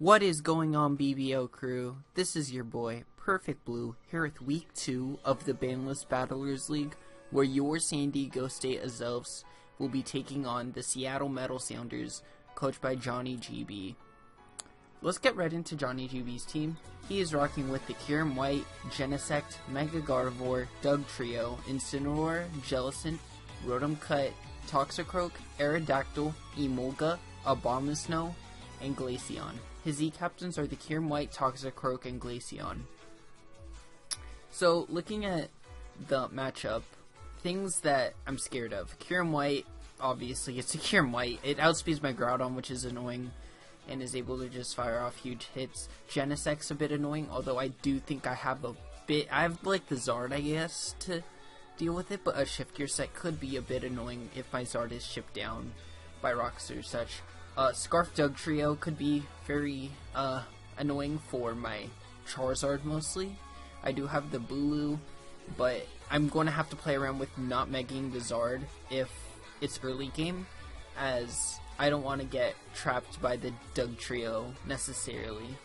What is going on, BBO crew? This is your boy, Perfect Blue, here with Week 2 of the Banless Battlers League, where your San Diego State Azelfs will be taking on the Seattle Metal Sounders, coached by Johnny GB. Let's get right into Johnny GB's team. He is rocking with the Kieran White, Genesect, Mega Gardevoir, Doug Trio, Incineroar, Jellicent, Rotom Cut, Toxicroak, Aerodactyl, Emolga, Abomasnow, and Glaceon. His Z-Captains are the Kieran White, Toxicroak, and Glaceon. So, looking at the matchup, things that I'm scared of. Kieran White, obviously, it's a Kieran White. It outspeeds my Groudon, which is annoying, and is able to just fire off huge hits. Genesect's a bit annoying, although I do think I have like the Zard, I guess, to deal with it, but a Shift Gear set could be a bit annoying if my Zard is shipped down by rocks or such. Scarf Doug Trio could be very annoying for my Charizard mostly. I do have the Bulu, but I'm going to have to play around with not megging the Zard if it's early game, as I don't want to get trapped by the Doug Trio necessarily.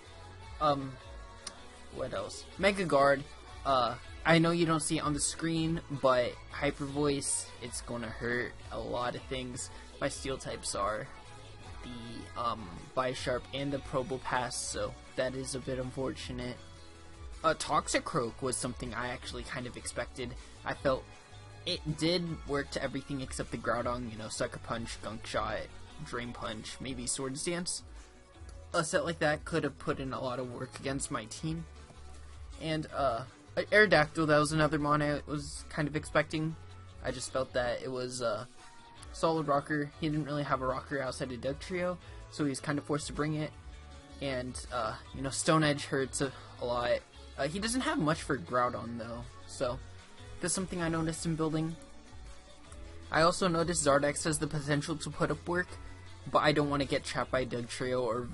What else? Mega Guard. I know you don't see it on the screen, but Hyper Voice, it's going to hurt a lot of things. My Steel types are the Bisharp and the Probopass, so that is a bit unfortunate. Toxicroak was something I actually kind of expected. I felt it did work to everything except the Groudon, you know, Sucker Punch, Gunk Shot, Drain Punch, maybe Swords Dance. A set like that could have put in a lot of work against my team. And Aerodactyl, that was another mon I was kind of expecting. I just felt that it was solid rocker. He didn't really have a rocker outside of Doug Trio, so he's kind of forced to bring it. And, you know, Stone Edge hurts a lot. He doesn't have much for Groudon, though, so that's something I noticed in building. I also noticed Zardex has the potential to put up work, but I don't want to get trapped by Doug Trio or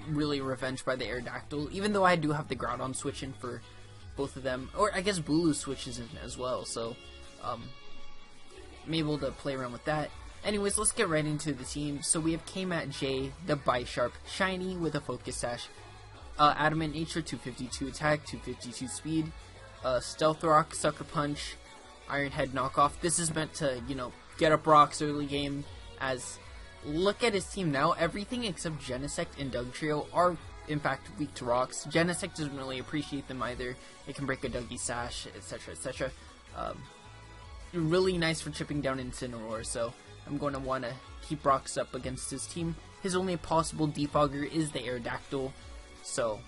really revenged by the Aerodactyl, even though I do have the Groudon switch in for both of them. Or I guess Bulu switches in as well, so I'm able to play around with that. Anyways, let's get right into the team. So we have K-Mat J, the Bisharp, Shiny with a Focus Sash, Adamant Nature, 252 attack, 252 speed, Stealth Rock, Sucker Punch, Iron Head knockoff. This is meant to, you know, get up rocks early game, as look at his team now. Everything except Genesect and Doug Trio are, in fact, weak to rocks. Genesect doesn't really appreciate them either. It can break a Dougie Sash, etc., etc. Really nice for chipping down Incineroar, so I'm going to want to keep rocks up against his team. His only possible defogger is the Aerodactyl, so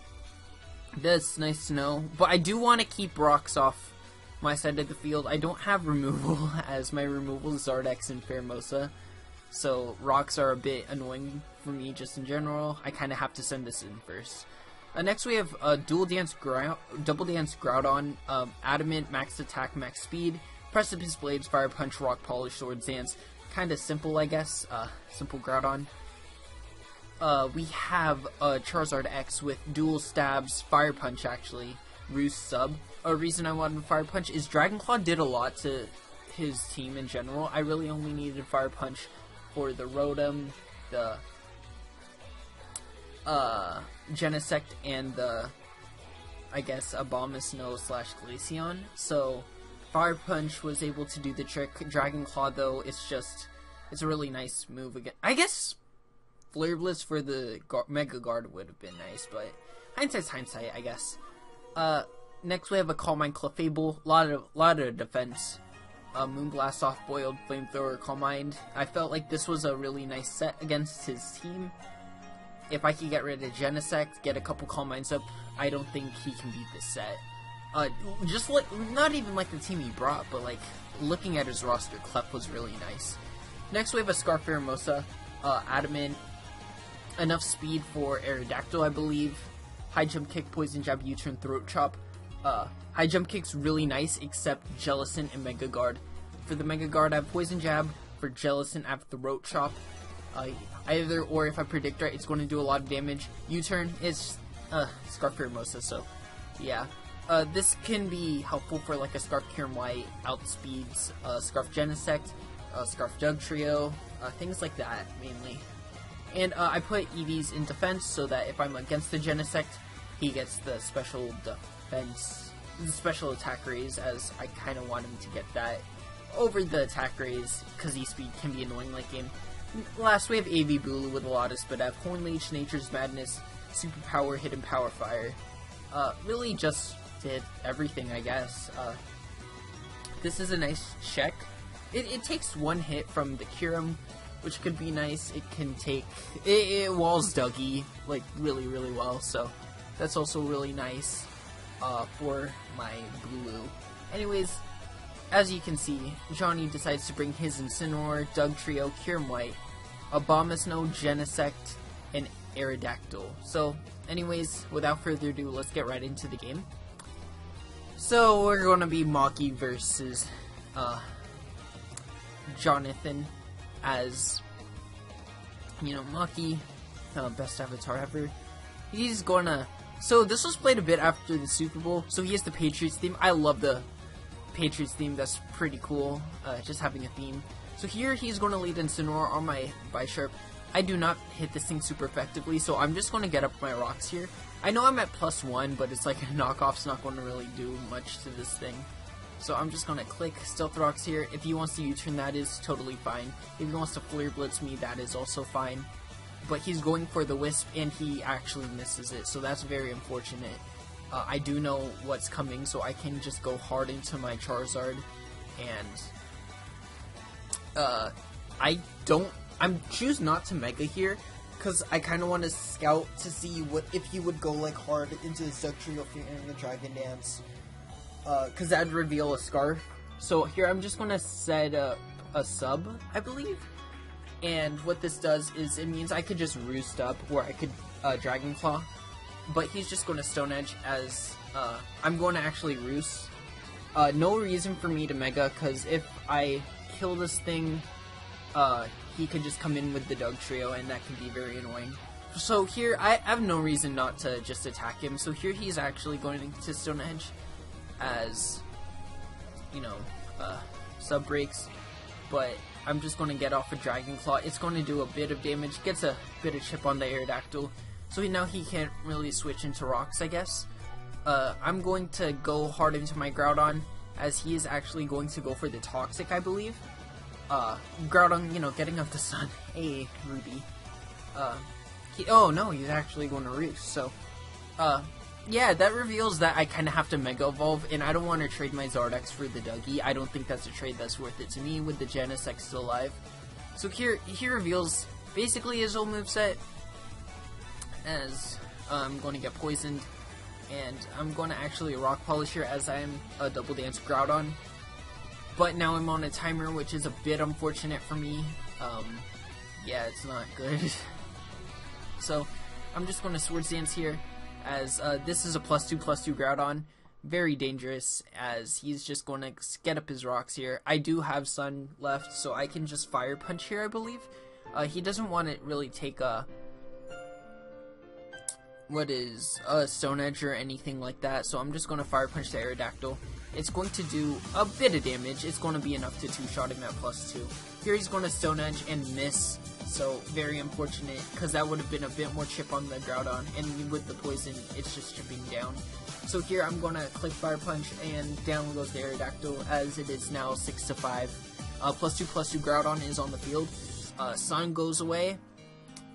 that's nice to know. But I do want to keep rocks off my side of the field. I don't have removal, as my removal is Zardex and Pheromosa, so rocks are a bit annoying for me just in general. I kind of have to send this in first. Next we have Double Dance Groudon, Adamant, Max Attack, Max Speed, Precipice Blades, Fire Punch, Rock Polish, Swords Dance. Kind of simple, I guess. Simple Groudon. We have Charizard X with Dual Stabs, Fire Punch actually, Roost Sub. A reason I wanted Fire Punch is Dragon Claw did a lot to his team in general. I really only needed Fire Punch for the Rotom, the Genesect, and the, I guess, Abomasnow / Glaceon. So Fire Punch was able to do the trick. Dragon Claw, though, it's a really nice move again. I guess Flare Blitz for the Mega Guard would have been nice, but hindsight's hindsight, I guess. Next we have a Calm Mind Clefable, lot of defense. Moonblast, Soft Boiled, Flamethrower, Calm Mind. I felt like this was a really nice set against his team. If I could get rid of Genesect, get a couple Calm Minds up, I don't think he can beat this set. Just like, not even like the team he brought, but like looking at his roster, Clef was really nice. Next we have a Scarf Pheromosa, Adamant, enough speed for Aerodactyl, I believe. High Jump Kick, Poison Jab, U-Turn, Throat Chop. High Jump Kick's really nice, except Jellicent and Mega Guard. For the Mega Guard, I have Poison Jab. For Jellicent, I have Throat Chop. Either or, if I predict right, it's going to do a lot of damage. U-Turn is Scarf Pheromosa, so yeah. This can be helpful for like a Scarf Kieran White, outspeeds Scarf Genesect, Scarf Doug Trio, things like that mainly. And I put EVs in defense so that if I'm against the Genesect, he gets the special defense, the special attack raise, as I kind of want him to get that over the attack raise, because E-Speed can be annoying late game. Last we have AV Bulu with a lot of Spadef, Horn Leech, Nature's Madness, Superpower, Hidden Power Fire. Really just did everything, I guess. This is a nice check. It takes one hit from the Kyurem, which could be nice. It can take... It walls Dougie, like, really, really well, so that's also really nice for my Bulu. Anyways, as you can see, Johnny decides to bring his Incineroar, Doug Trio, Kyurem White, Abomasnow, Genesect, and Aerodactyl. So, anyways, without further ado, let's get right into the game. So, we're going to be Maki versus Jonathan, as, you know, Maki, best avatar ever. He's gonna... So, this was played a bit after the Super Bowl, so he has the Patriots theme. I love the Patriots theme, that's pretty cool, just having a theme. So here he's going to lead Incineroar on my Bisharp. I do not hit this thing super effectively, so I'm just going to get up my rocks here. I know I'm at +1, but it's like a knockoff's not going to really do much to this thing. So I'm just going to click Stealth Rocks here. If he wants to U-turn, that is totally fine. If he wants to Flare Blitz me, that is also fine. But he's going for the Wisp, and he actually misses it, so that's very unfortunate. I do know what's coming, so I can just go hard into my Charizard, and I choose not to Mega here, because I kind of want to scout to see what if he would go like hard into his Doug Trio and the Dragon Dance, because that'd reveal a Scarf. So here I'm just going to set a sub, I believe, and what this does is it means I could just Roost up, or I could Dragon Claw. But he's just going to Stone Edge, as I'm going to actually Roost. No reason for me to Mega, because if I kill this thing, he could just come in with the Doug Trio, and that can be very annoying. So here, I have no reason not to just attack him. So here he's actually going to Stone Edge, as, you know, Sub breaks. But I'm just going to get off a Dragon Claw. It's going to do a bit of damage, gets a bit of chip on the Aerodactyl. So now he can't really switch into rocks, I guess. I'm going to go hard into my Groudon, as he is actually going to go for the Toxic, I believe. Groudon, you know, getting up the sun. Hey, Ruby. Oh no, he's actually going to Roost. So, yeah, that reveals that I kind of have to Mega Evolve, and I don't want to trade my Zardex for the Dougie. I don't think that's a trade that's worth it to me with the Genesect still alive. So here, he reveals basically his old moveset, as I'm going to get poisoned, and I'm going to actually Rock Polish here, as I am a Double Dance Groudon. But now I'm on a timer, which is a bit unfortunate for me. Yeah, it's not good. So I'm just going to Swords Dance here, as this is a +2/+2 Groudon. Very dangerous, as he's just going to get up his rocks here. I do have Sun left, so I can just Fire Punch here, I believe. He doesn't want to really take a Stone Edge or anything like that, so I'm just going to Fire Punch the Aerodactyl. It's going to do a bit of damage. It's going to be enough to two-shot him at +2. Here he's going to Stone Edge and miss, so very unfortunate, because that would have been a bit more chip on the Groudon, and with the poison, it's just chipping down. So here I'm going to click Fire Punch, and down goes the Aerodactyl, as it is now 6-5. +2/+2 Groudon is on the field. Sun goes away,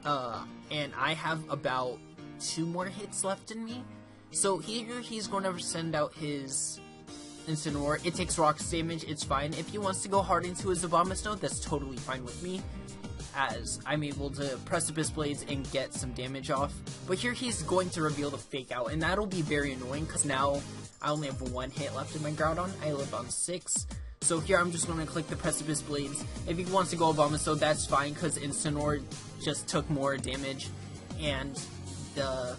and I have about 2 more hits left in me. So here he's going to send out his Incineroar. It takes rocks damage, it's fine. If he wants to go hard into his Abomasnow, that's totally fine with me, as I'm able to Precipice Blades and get some damage off. But here he's going to reveal the Fake Out, and that'll be very annoying, because now I only have 1 hit left in my Groudon. I live on 6. So here I'm just going to click the Precipice Blades. If he wants to go Abomasnow, that's fine, because Incineroar just took more damage, and the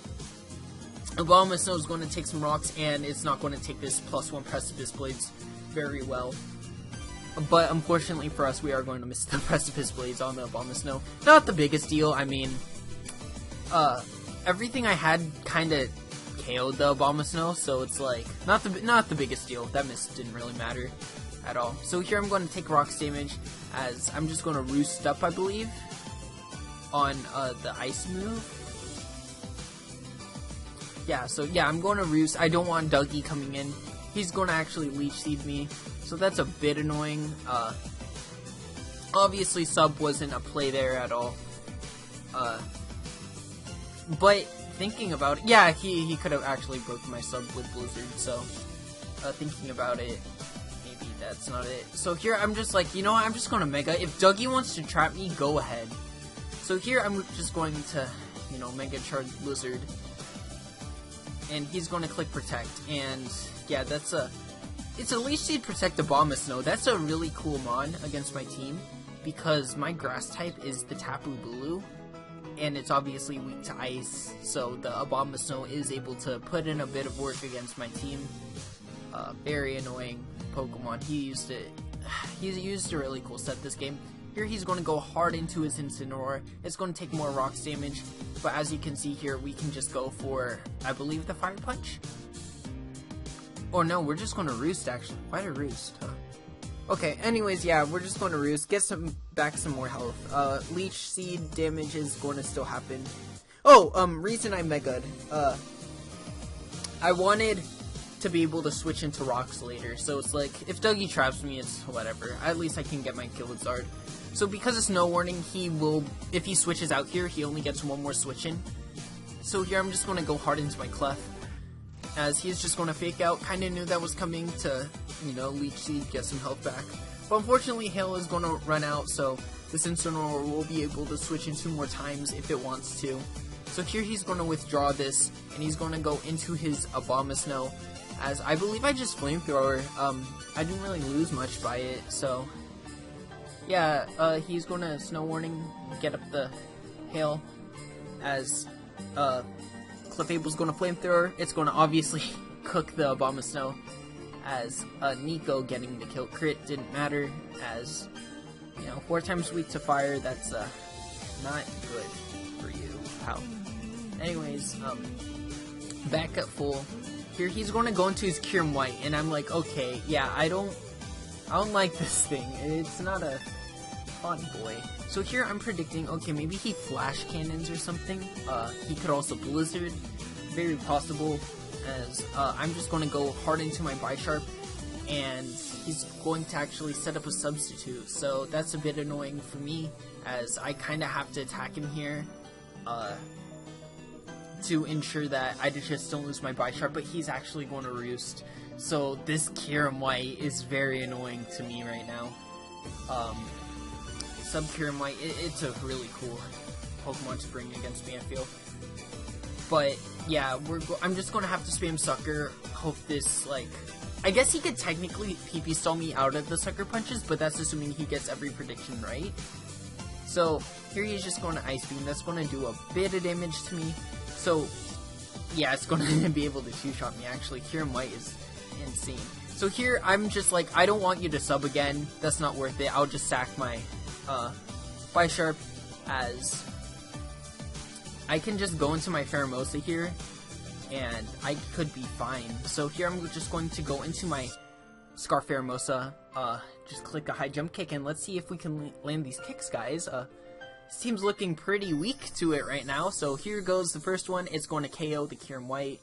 Abomasnow is going to take some rocks, and it's not going to take this +1 Precipice Blades very well. But unfortunately for us, we are going to miss the Precipice Blades on the Abomasnow. Not the biggest deal. I mean, everything I had kind of KO'd the Abomasnow, so it's like not the biggest deal. That miss didn't really matter at all. So here I'm going to take rocks damage, as I'm just going to Roost up, I believe. on the ice move. Yeah, so yeah, I'm going to Roost. I don't want Dougie coming in. He's going to actually Leech Seed me, so that's a bit annoying. Obviously, Sub wasn't a play there at all. But thinking about it, yeah, he could have actually broken my Sub with Blizzard, so thinking about it, maybe that's not it. So here, I'm just like, you know what, I'm just going to Mega. If Dougie wants to trap me, go ahead. So here, I'm just going to, you know, Mega Charge Blizzard. And he's going to click Protect, and yeah, it's a Leech Seed Protect Abomasnow. That's a really cool mon against my team, because my grass type is the Tapu Bulu, and it's obviously weak to ice, so the Abomasnow is able to put in a bit of work against my team. Very annoying Pokemon. He's used a really cool set this game. Here he's going to go hard into his Incineroar. It's going to take more rocks damage, but as you can see here, we can just go for, I believe, the Fire Punch? Or no, we're just going to Roost, actually. Why to Roost, huh? Okay, anyways, yeah, we're just going to Roost, get back some more health. Leech Seed damage is going to still happen. Oh, reason I Mega'd. I wanted to be able to switch into rocks later, so it's like, if Dougie traps me, it's whatever. At least I can get my Charizard. So because of Snow Warning, he will, if he switches out here, he only gets one more switch in. So here I'm just going to go hard into my Clef, as he's just going to fake out. Kind of knew that was coming to, you know, Leech Seed, get some health back. But unfortunately, Hail is going to run out, so this Incineroar will be able to switch in 2 more times if it wants to. So here he's going to withdraw this, and he's going to go into his Abomasnow, as I believe I just Flamethrower. I didn't really lose much by it, so yeah, he's going to Snow Warning, get up the Hail, as Clefable's going to Flamethrower. It's going to obviously cook the Abomasnow, as Nico getting the kill crit didn't matter, as, you know, 4 times weak to fire, that's not good for you. How? Anyways, back at full. Here he's going to go into his Kyurem White, and I'm like, okay, yeah, I don't like this thing. It's not a fun boy. So here I'm predicting, okay, maybe he Flash Cannons or something. He could also Blizzard, very possible, as I'm just going to go hard into my Bisharp, and he's going to actually set up a substitute. So that's a bit annoying for me, as I kind of have to attack him here to ensure that I just don't lose my Bisharp, but he's actually going to Roost. So this Kyurem White is very annoying to me right now. Sub Kyurem White, it's a really cool Pokemon to bring against me, I feel. But yeah, I'm just going to have to spam Sucker, hope this, like, I guess he could technically PP stall me out of the Sucker Punches, but that's assuming he gets every prediction right. So here he's just going to Ice Beam. That's going to do a bit of damage to me. So yeah, it's going to be able to 2-shot me, actually. Kyurem White is insane. So here I'm just like, I don't want you to sub again. That's not worth it. I'll just sack my Bisharp, as I can just go into my Pheromosa here, and I could be fine. So here I'm just going to go into my Scarf Pheromosa, just click a high jump kick, and let's see if we can land these kicks, guys. This team's looking pretty weak to it right now, so here goes the first one. It's going to KO the Kyurem White.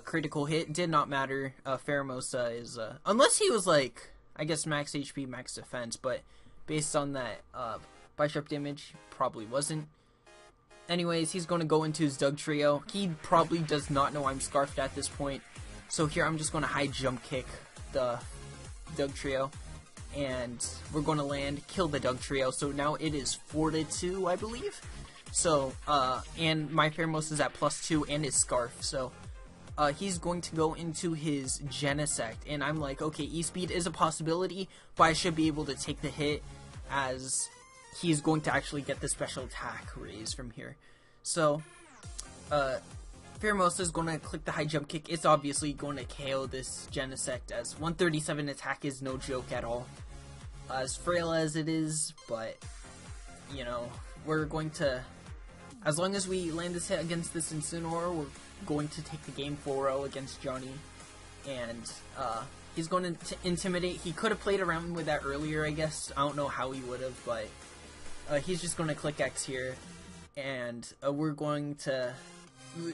Critical hit, did not matter. Pheromosa is, unless he was like, I guess max HP, max defense, but based on that Bisharp damage, probably wasn't. Anyways, he's going to go into his Dugtrio. He probably does not know I'm Scarfed at this point. So here I'm just going to high jump kick the Dugtrio, and we're going to land, kill the Dugtrio. So now it is 4-2, I believe. So, and my Pheromosa is at +2 and his Scarf. So he's going to go into his Genesect, and I'm like, okay, E-Speed is a possibility, but I should be able to take the hit, as he's going to actually get the special attack raise from here. So, Pheromosa is going to click the high jump kick. It's obviously going to KO this Genesect, as 137 attack is no joke at all. As frail as it is, but, you know, we're going to, as long as we land this hit against this Incineroar, we're going to take the game 4-0 against Johnny. And, he's going to intimidate. He could have played around with that earlier, I guess. I don't know how he would have, but he's just going to click X here. and we're going to,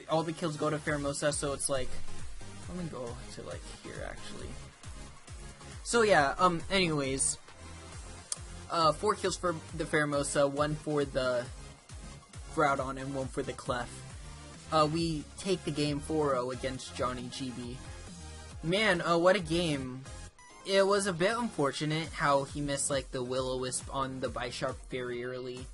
all the kills go to Pheromosa, so it's like, let me go to like here actually. So yeah, anyways, 4 kills for the Pheromosa, 1 for the Groudon, and 1 for the Clef. We take the game 4-0 against Johnny GB. Man, what a game. It was a bit unfortunate how he missed like the Will-O-Wisp on the Bisharp very early.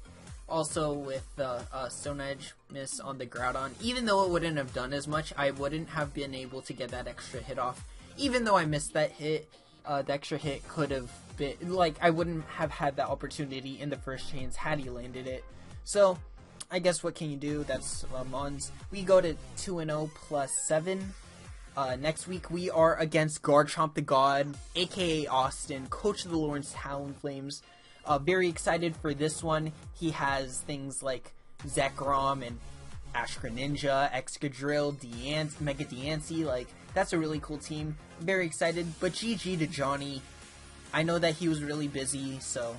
Also with the Stone Edge miss on the Groudon. Even though it wouldn't have done as much, I wouldn't have been able to get that extra hit off. Even though I missed that hit, the extra hit could have been, like, I wouldn't have had that opportunity in the first chance had he landed it. So, I guess what can you do? That's Mons. We go to 2-0 plus 7. Next week we are against Garchomp the God, aka Austin, coach of the Lawrence Talonflames. Very excited for this one. He has things like Zekrom and Ash Greninja, Excadrill, Mega Diancie. Like, that's a really cool team. Very excited. But GG to Johnny. I know that he was really busy, so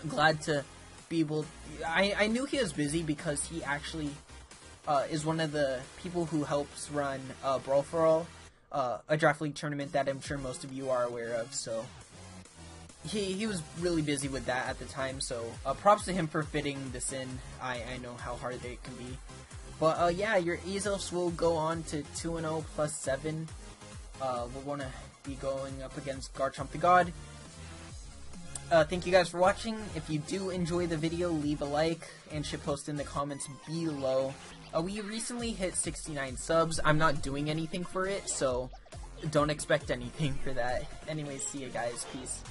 I'm glad to be able. I knew he was busy because he actually is one of the people who helps run Brawl for All, a Draft League tournament that I'm sure most of you are aware of. So he was really busy with that at the time. So props to him for fitting this in. I know how hard they can be. But yeah, your Azelfs will go on to 2-0 plus 7. We're going to be going up against Garchomp the God. Thank you guys for watching. If you do enjoy the video, leave a like and shitpost in the comments below. We recently hit 69 subs. I'm not doing anything for it, so don't expect anything for that. Anyways, see you guys. Peace.